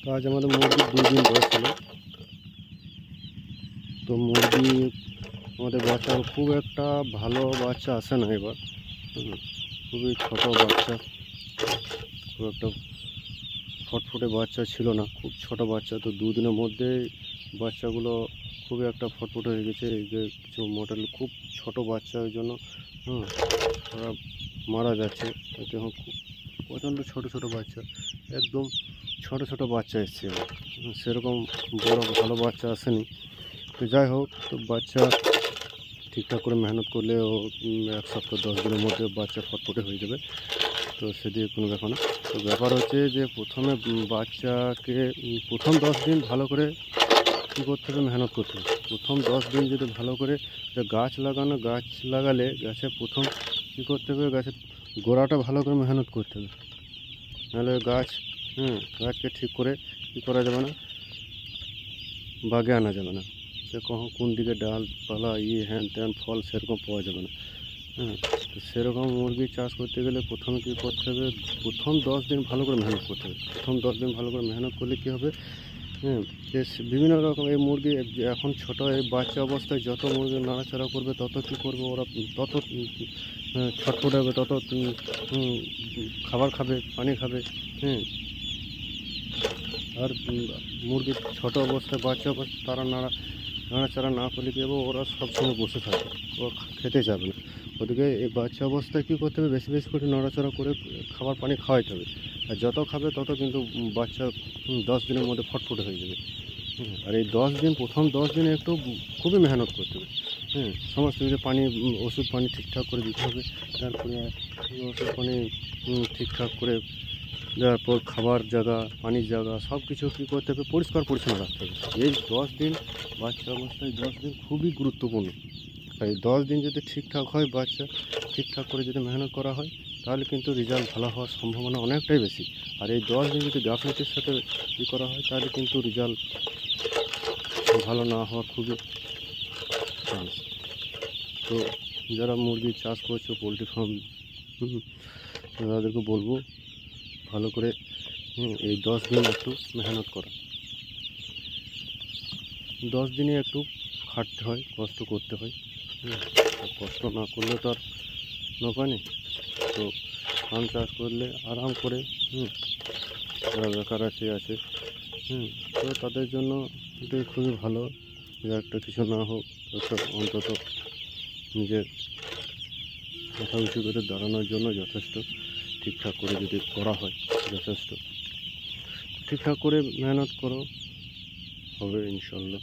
তো আজ আমাদের মুরগির 2 দিন বয়স হলো। তো মুরগি আমাদের বাচ্চা খুব একটা ভালো বাচ্চা আসে না এবার। খুবই ছোট বাচ্চা, খুব একটা ফটফটে বাচ্চা ছিল না, খুব ছোট বাচ্চা। তো 2 দিনের মধ্যে বাচ্চাগুলো খুবই একটা ফটফটে হয়ে গেছে। এই যে কিছু মডেল খুব ছোট বাচ্চা, ওই জন্য ওরা মারা যাচ্ছে। দেখুন খুব প্রচণ্ড ছোট ছোট বাচ্চা, একদম ছোট ছোট বাচ্চা এসছে এবার। সেরকম বড় ভালো বাচ্চা আসেনি। তো যাই হোক, তো বাচ্চা ঠিকঠাক করে মেহনত করলে ও 1 সপ্তাহ 10 দিনের মধ্যে বাচ্চা ফটফটে হয়ে যাবে। তো সেদিকে কোনো ব্যাপার না। তো ব্যাপার হচ্ছে যে প্রথমে বাচ্চাকে প্রথম 10 দিন ভালো করে কী করতে হবে, মেহনত করতে হবে। প্রথম 10 দিন যদি ভালো করে গাছ লাগালে গাছে প্রথম কী করতে হবে, গাছের গোড়াটা ভালো করে মেহনত করতে হবে। নাহলে গাছকে ঠিক করে কী করা যাবে না, বাগে আনা যাবে না। সে কখন কোন দিকে ডালপালা হ্যান ত্যান ফল সেরকম পাওয়া যাবে না। তো সেরকম মুরগি চাষ করতে গেলে প্রথমে কী করতে হবে, প্রথম 10 দিন ভালো করে মেহনত করতে হবে। প্রথম 10 দিন ভালো করে মেহনত করলে কী হবে, যে বিভিন্ন রকম এই মুরগি এখন ছোটো এই বাচ্চা অবস্থায় যত মুরগি নাড়াচাড়া করবে তত কী করবে, ওরা তত ছটফট হবে, তত খাবার খাবে, পানি খাবে। আর মুরগির ছোটো অবস্থায় বাচ্চা অবস্থায় তারা নাড়াচাড়া না করলে কী হবে, ওরা সবসময় বসে থাকবে, ও খেতে যাবে না। ওদিকে এই বাচ্চা অবস্থায় কী করতে হবে, বেশি বেশি করে নড়াচড়া করে খাবার পানি খাওয়াইতে হবে। আর যত খাবে তত কিন্তু বাচ্চা 10 দিনের মধ্যে ফটফটে হয়ে যাবে। আর এই 10 দিন, প্রথম 10 দিনে একটু খুবই মেহনত করতে হবে। সমস্ত কিছু পানি, ওষুধ পানি ঠিকঠাক করে দিতে হবে। তারপরে ওষুধ পানি ঠিকঠাক করে দেওয়ার পর খাবার জায়গা, পানির জায়গা সব কিছু কী করতে হবে, পরিষ্কার পরিচ্ছন্ন রাখতে হবে। এই 10 দিন বাচ্চা অবস্থায় 10 দিন খুবই গুরুত্বপূর্ণ। আর এই 10 দিন যদি ঠিকঠাক হয়, বাচ্চা ঠিকঠাক করে যদি মেহনত করা হয়, তাহলে কিন্তু রেজাল্ট ভালো হওয়ার সম্ভাবনা অনেকটাই বেশি। আর এই 10 দিন যদি গাফিলতির সাথে করা হয়, তাহলে কিন্তু রেজাল্ট ভালো না হওয়ার খুবই চান্স। তো যারা মুরগি চাষ করছো, পোলট্রি ফার্ম, তাদেরকে বলবো ভালো করে এই 10 দিন একটু মেহনত করা। 10 দিনে একটু খাটতে হয়, কষ্ট করতে হয়। কষ্ট না করলে তো আর নৌকা নেই। তো ধান চাষ করলে আরাম করে যারা বেকার আছে তো তাদের জন্য এটাই খুবই ভালো, যে একটা কিছু না হোক অন্তত নিজের মাথা উঁচু করে দাঁড়ানোর জন্য যথেষ্ট। ঠিকঠাক করে যদি করা হয় যথেষ্ট। ঠিকঠাক করে মেহনত করো, হবে ইনশাল্লাহ।